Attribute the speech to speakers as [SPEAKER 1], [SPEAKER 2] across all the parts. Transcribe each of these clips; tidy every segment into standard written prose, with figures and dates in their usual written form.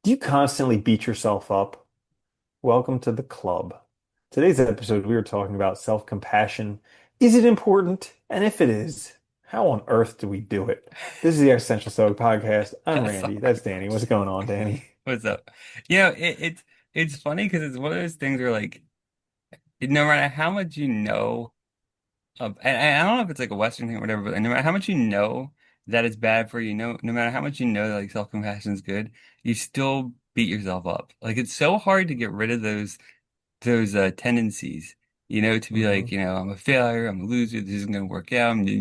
[SPEAKER 1] Do you constantly beat yourself up? Welcome to the club. Today's episode, we were talking about self-compassion. Is it important? And if it is, how on earth do we do it? This is the Existential Stoic podcast. I'm Randy. That's Danny. What's going on, Danny?
[SPEAKER 2] What's up? You know, it's funny because it's one of those things where no matter how much you know and I don't know if it's like a Western thing or whatever, but no matter how much you know that it's bad for you, no matter how much you know that like self-compassion is good, you still beat yourself up. Like it's so hard to get rid of those tendencies, to be
[SPEAKER 1] Hmm.
[SPEAKER 2] like, I'm a failure, I'm a loser, this isn't gonna work out, and you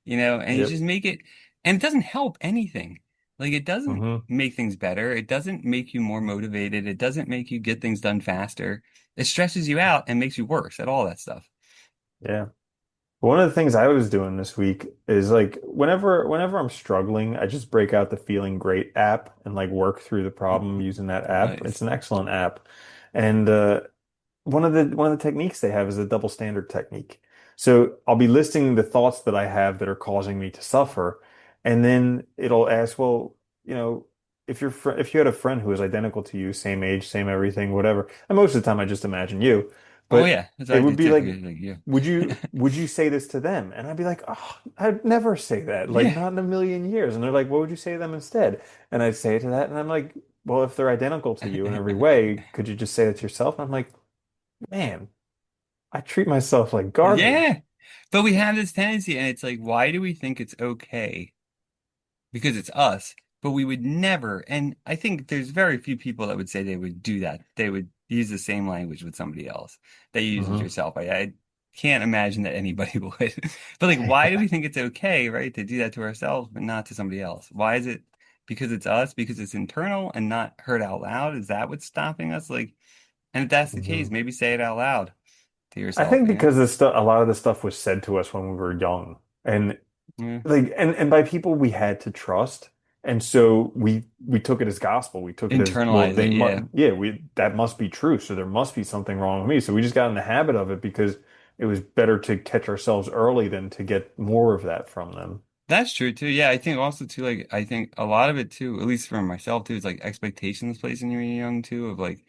[SPEAKER 1] Yep.
[SPEAKER 2] just make it, and it doesn't help anything. Like it doesn't
[SPEAKER 1] Hmm.
[SPEAKER 2] make things better. It doesn't make you more motivated. It doesn't make you get things done faster. It stresses you out and makes you worse at all that stuff.
[SPEAKER 1] Yeah. One of the things I was doing this week is like whenever I'm struggling, I just break out the Feeling Great app and like work through the problem using that app. It's
[SPEAKER 2] Nice.
[SPEAKER 1] an excellent app. And one of the techniques they have is a double standard technique. So I'll be listing the thoughts that I have that are causing me to suffer, and then it'll ask, well, you know, if you had a friend who was identical to you, same age, same everything, whatever. And most of the time I just imagine you,
[SPEAKER 2] Oh
[SPEAKER 1] but
[SPEAKER 2] yeah, that's what
[SPEAKER 1] it
[SPEAKER 2] I
[SPEAKER 1] would
[SPEAKER 2] did
[SPEAKER 1] be
[SPEAKER 2] too.
[SPEAKER 1] like,
[SPEAKER 2] Like you.
[SPEAKER 1] would you say this to them? And I'd be like, oh, I'd never say that. Like
[SPEAKER 2] Yeah.
[SPEAKER 1] not in a million years. And they're like, what would you say to them instead? And I'd say it to that, and I'm like, well, if they're identical to you in every way, could you just say that to yourself? And I'm like, man, I treat myself like garbage.
[SPEAKER 2] Yeah. But we have this tendency, and it's like, why do we think it's okay? Because it's us, but we would never. And I think there's very few people that would say they would do that. They would use the same language with somebody else that you use with
[SPEAKER 1] Hmm.
[SPEAKER 2] yourself. I can't imagine that anybody would. But like, why do we think it's okay, right, to do that to ourselves, but not to somebody else? Why is it because it's us, because it's internal and not heard out loud? Is that what's stopping us? Like, and if that's the case,
[SPEAKER 1] Hmm.
[SPEAKER 2] maybe say it out loud to
[SPEAKER 1] I
[SPEAKER 2] yourself,
[SPEAKER 1] think
[SPEAKER 2] you know?
[SPEAKER 1] because this stuff, a lot of this stuff was said to us when we were young, and
[SPEAKER 2] Yeah.
[SPEAKER 1] like, and by people we had to trust, and so we took it as gospel. We took it as, well,
[SPEAKER 2] Internalize
[SPEAKER 1] they
[SPEAKER 2] it, yeah.
[SPEAKER 1] must, yeah, we that must be true. So there must be something wrong with me. So we just got in the habit of it because it was better to catch ourselves early than to get more of that from them.
[SPEAKER 2] That's true too. Yeah, I think also too, like I think a lot of it too, at least for myself too, is like expectations placed when you're young too, of like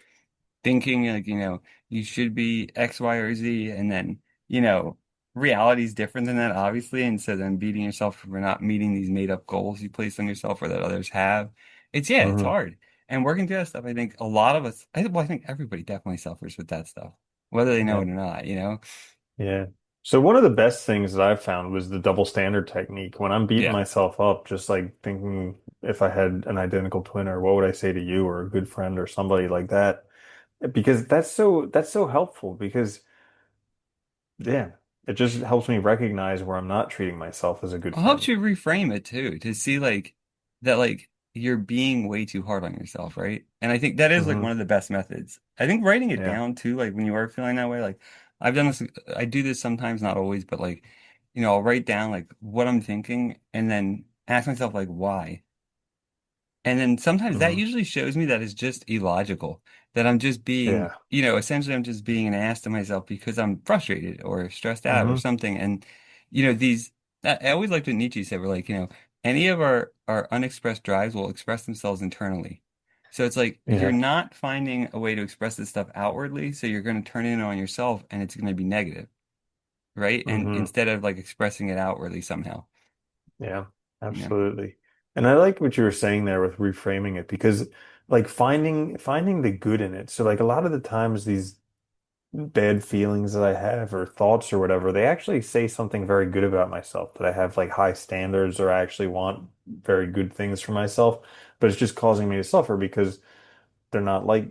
[SPEAKER 2] thinking like, you should be X, Y, or Z, and then, you know, reality is different than that, obviously. And so then beating yourself for not meeting these made up goals you place on yourself or that others have. It's
[SPEAKER 1] Hmm.
[SPEAKER 2] hard. And working through that stuff, I think a lot of us, I think everybody definitely suffers with that stuff, whether they know
[SPEAKER 1] Yeah.
[SPEAKER 2] it or not, you know?
[SPEAKER 1] Yeah. So one of the best things that I've found was the double standard technique. When I'm beating
[SPEAKER 2] Yeah.
[SPEAKER 1] myself up, just like thinking if I had an identical twin or what would I say to you or a good friend or somebody like that. Because that's so helpful because yeah, it just helps me recognize where I'm not treating myself as a good
[SPEAKER 2] It helps
[SPEAKER 1] friend.
[SPEAKER 2] you reframe it too, to see like that like you're being way too hard on yourself, right? And I think that is like
[SPEAKER 1] Hmm.
[SPEAKER 2] one of the best methods. I think writing it
[SPEAKER 1] Yeah.
[SPEAKER 2] down too, like when you are feeling that way, like I've done this, I do this sometimes, not always, but like, I'll write down like what I'm thinking and then ask myself like why. And then sometimes that
[SPEAKER 1] Hmm.
[SPEAKER 2] usually shows me that it's just illogical, that I'm just being,
[SPEAKER 1] Yeah.
[SPEAKER 2] essentially I'm just being an ass to myself because I'm frustrated or stressed out or
[SPEAKER 1] Hmm.
[SPEAKER 2] something. And, these, I always liked what Nietzsche said, we're like, any of our unexpressed drives will express themselves internally. So it's like you're
[SPEAKER 1] Yeah.
[SPEAKER 2] not finding a way to express this stuff outwardly, so you're going to turn it on yourself and it's going to be negative, right? And
[SPEAKER 1] Hmm.
[SPEAKER 2] instead of like expressing it outwardly somehow,
[SPEAKER 1] Yeah.
[SPEAKER 2] you know?
[SPEAKER 1] Absolutely. And I like what you were saying there with reframing it because like finding the good in it. So like a lot of the times these bad feelings that I have or thoughts or whatever, they actually say something very good about myself, that I have like high standards or I actually want very good things for myself, but it's just causing me to suffer because they're not like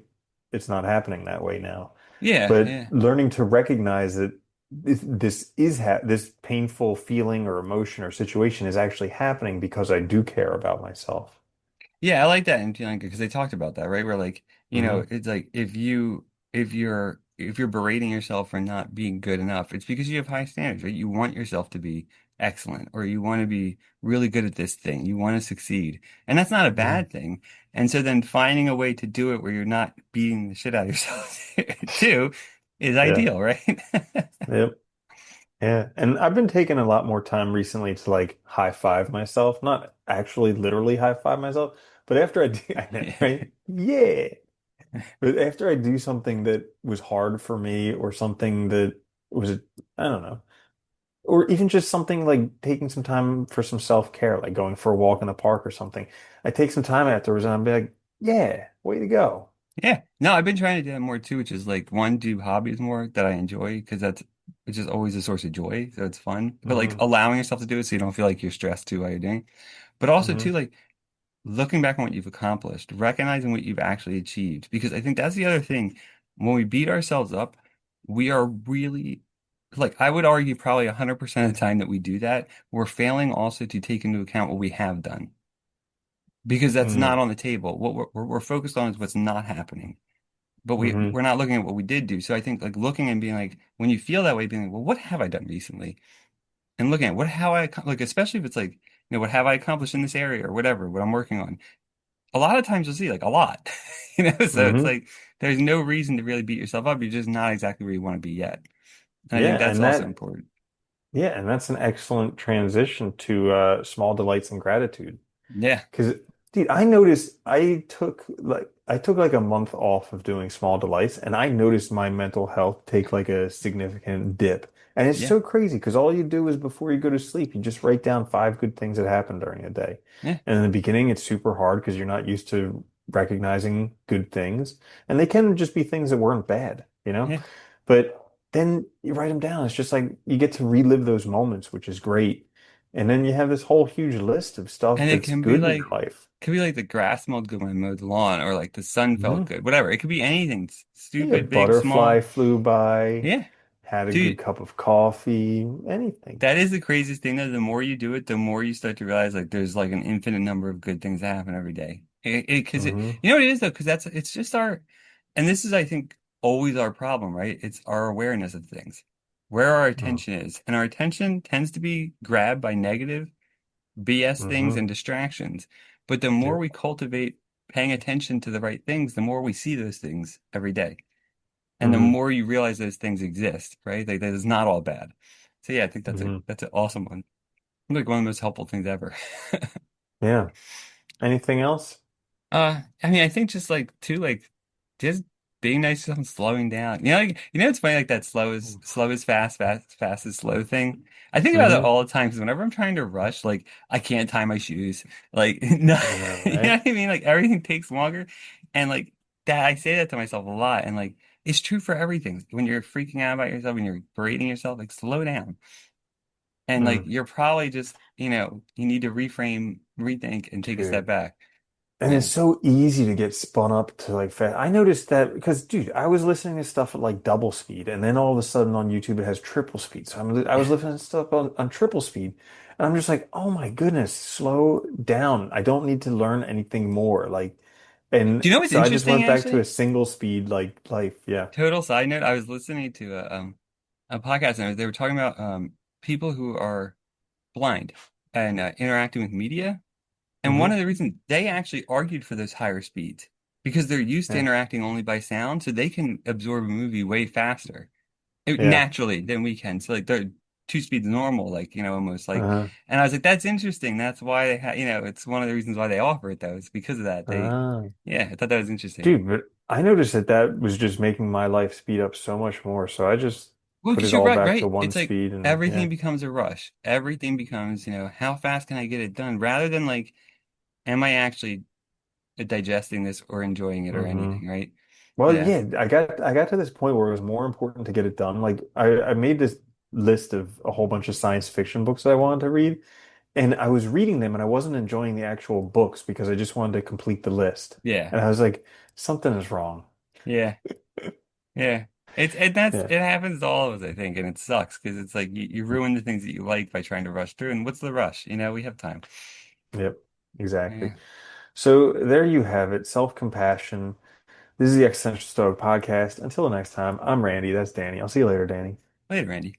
[SPEAKER 1] it's not happening that way now.
[SPEAKER 2] Yeah,
[SPEAKER 1] But
[SPEAKER 2] yeah.
[SPEAKER 1] learning to recognize that this painful feeling or emotion or situation is actually happening because I do care about myself.
[SPEAKER 2] Yeah, I like that in feeling good because they talked about that, right? Where like,
[SPEAKER 1] Hmm.
[SPEAKER 2] it's like if you're berating yourself for not being good enough, it's because you have high standards, right? You want yourself to be excellent or you want to be really good at this thing. You want to succeed. And that's not a
[SPEAKER 1] Hmm.
[SPEAKER 2] bad thing. And so then finding a way to do it where you're not beating the shit out of yourself too is
[SPEAKER 1] Yeah.
[SPEAKER 2] ideal, right?
[SPEAKER 1] Yep. Yeah, and I've been taking a lot more time recently to like high five myself, not actually literally high five myself, But after I do, I know, right? Yeah. But after I do something that was hard for me or something that was, I don't know, or even just something like taking some time for some self-care, like going for a walk in the park or something. I take some time afterwards and I'm like, yeah, way to go.
[SPEAKER 2] Yeah. No, I've been trying to do that more too, which is like one, do hobbies more that I enjoy because that's which is always a source of joy. So it's fun. But like
[SPEAKER 1] Hmm.
[SPEAKER 2] allowing yourself to do it so you don't feel like you're stressed too while you're doing it. But also too,
[SPEAKER 1] Hmm.
[SPEAKER 2] like looking back on what you've accomplished, recognizing what you've actually achieved. Because I think that's the other thing. When we beat ourselves up, we are really like I would argue probably 100% of the time that we do that, we're failing also to take into account what we have done. Because that's not
[SPEAKER 1] Hmm.
[SPEAKER 2] on the table. What we're focused on is what's not happening. But
[SPEAKER 1] Hmm.
[SPEAKER 2] we're not looking at what we did do. So I think like looking and being like, when you feel that way, being like, well, what have I done recently? And looking at what how I like, especially if it's like, what have I accomplished in this area or whatever, what I'm working on. A lot of times you'll see like a lot, So it's
[SPEAKER 1] Hmm.
[SPEAKER 2] like there's no reason to really beat yourself up. You're just not exactly where you want to be yet. And I think
[SPEAKER 1] Yeah,
[SPEAKER 2] that's
[SPEAKER 1] and
[SPEAKER 2] also
[SPEAKER 1] that
[SPEAKER 2] important.
[SPEAKER 1] yeah, and that's an excellent transition to small delights and gratitude.
[SPEAKER 2] Yeah,
[SPEAKER 1] Because, dude, I noticed I took like a month off of doing small delights, and I noticed my mental health take like a significant dip. And it's
[SPEAKER 2] yeah,
[SPEAKER 1] so crazy because all you do is before you go to sleep, you just write down five good things that happened during a day.
[SPEAKER 2] yeah,
[SPEAKER 1] And in the beginning, it's super hard because you're not used to recognizing good things, and they can just be things that weren't bad, you know?
[SPEAKER 2] yeah.
[SPEAKER 1] But then you write them down. It's just like you get to relive those moments, which is great. And then you have this whole huge list of stuff
[SPEAKER 2] And it
[SPEAKER 1] that's
[SPEAKER 2] can be
[SPEAKER 1] good in your
[SPEAKER 2] like
[SPEAKER 1] life.
[SPEAKER 2] could be like the grass smelled good when I mowed the lawn, or like the sun felt
[SPEAKER 1] Hmm.
[SPEAKER 2] good, whatever. It could be anything,
[SPEAKER 1] Yeah,
[SPEAKER 2] stupid, big,
[SPEAKER 1] butterfly
[SPEAKER 2] small.
[SPEAKER 1] flew by,
[SPEAKER 2] Yeah.
[SPEAKER 1] had a good
[SPEAKER 2] Dude,
[SPEAKER 1] cup of coffee, anything.
[SPEAKER 2] that is the craziest thing though. The more you do it, the more you start to realize like there's like an infinite number of good things that happen every day.
[SPEAKER 1] Hmm.
[SPEAKER 2] You know what it is though? Because it's just and this is, I think, always our problem, right? It's our awareness of things, where our attention is. And our attention tends to be grabbed by negative BS things
[SPEAKER 1] Hmm.
[SPEAKER 2] and distractions. But the more
[SPEAKER 1] Yep.
[SPEAKER 2] we cultivate paying attention to the right things, the more we see those things every day. And the
[SPEAKER 1] Hmm.
[SPEAKER 2] more you realize those things exist, right? Like that is not all bad. So yeah, I think
[SPEAKER 1] Hmm.
[SPEAKER 2] that's an awesome one. Like one of the most helpful things ever.
[SPEAKER 1] Yeah. Anything else?
[SPEAKER 2] I mean, I think just like too, like just being nice to someone, slowing down. It's funny, like that slow is fast, fast is slow thing. I think about it
[SPEAKER 1] Hmm.
[SPEAKER 2] all the time because whenever I'm trying to rush, like I can't tie my shoes. Like no,
[SPEAKER 1] I know,
[SPEAKER 2] you know
[SPEAKER 1] right?
[SPEAKER 2] what I mean? Like everything takes longer, and like that, I say that to myself a lot, and like it's true for everything. When you're freaking out about yourself, when you're berating yourself, like slow down, and like
[SPEAKER 1] Mm.
[SPEAKER 2] you're probably just, you need to reframe, rethink, and take a step
[SPEAKER 1] Dude.
[SPEAKER 2] back.
[SPEAKER 1] And it's
[SPEAKER 2] Yeah,
[SPEAKER 1] so easy to get spun up to like fast. I noticed that because, dude, I was listening to stuff at like double speed, and then all of a sudden on YouTube it has triple speed. So I was
[SPEAKER 2] yeah.
[SPEAKER 1] listening to stuff on triple speed, and I'm just like, oh my goodness, slow down. I don't need to learn anything more. Like,
[SPEAKER 2] Do
[SPEAKER 1] and
[SPEAKER 2] you know what's
[SPEAKER 1] so I just
[SPEAKER 2] interesting,
[SPEAKER 1] went back to a
[SPEAKER 2] actually?
[SPEAKER 1] single speed like life. Yeah.
[SPEAKER 2] Total side note, I was listening to a podcast and they were talking about people who are blind and interacting with media. And one
[SPEAKER 1] Hmm.
[SPEAKER 2] of the reasons they actually argued for those higher speeds because they're used to
[SPEAKER 1] Yeah.
[SPEAKER 2] interacting only by sound, so they can absorb a movie way faster
[SPEAKER 1] Yeah.
[SPEAKER 2] naturally than we can. So like they're two speeds normal, like almost like.
[SPEAKER 1] Uh-huh.
[SPEAKER 2] And I was like, that's interesting. That's why they had, it's one of the reasons why they offer it though. It's because of that.
[SPEAKER 1] Uh,
[SPEAKER 2] Yeah, I thought that was interesting.
[SPEAKER 1] dude, but I noticed that that was just making my life speed up so much more. So I just
[SPEAKER 2] Well,
[SPEAKER 1] put
[SPEAKER 2] because
[SPEAKER 1] it
[SPEAKER 2] you're
[SPEAKER 1] all
[SPEAKER 2] right,
[SPEAKER 1] back to
[SPEAKER 2] right?
[SPEAKER 1] one
[SPEAKER 2] It's like
[SPEAKER 1] speed, and yeah.
[SPEAKER 2] everything becomes a rush. Everything becomes, how fast can I get it done? Rather than like, am I actually digesting this or enjoying it or
[SPEAKER 1] Hmm.
[SPEAKER 2] anything, right?
[SPEAKER 1] Well,
[SPEAKER 2] Yeah.
[SPEAKER 1] yeah, I got to this point where it was more important to get it done. Like I made this list of a whole bunch of science fiction books that I wanted to read, and I was reading them and I wasn't enjoying the actual books because I just wanted to complete the list.
[SPEAKER 2] Yeah.
[SPEAKER 1] And I was like, something is wrong.
[SPEAKER 2] Yeah. Yeah. It
[SPEAKER 1] Yeah.
[SPEAKER 2] happens to all of us, I think, and it sucks because it's like you ruin the things that you like by trying to rush through. And what's the rush? We have time.
[SPEAKER 1] Yep. Exactly.
[SPEAKER 2] Yeah.
[SPEAKER 1] So there you have it, self-compassion. This is the Existential Stoic podcast. Until the next time, I'm Randy. That's Danny. I'll see you later, Danny.
[SPEAKER 2] Later, Randy.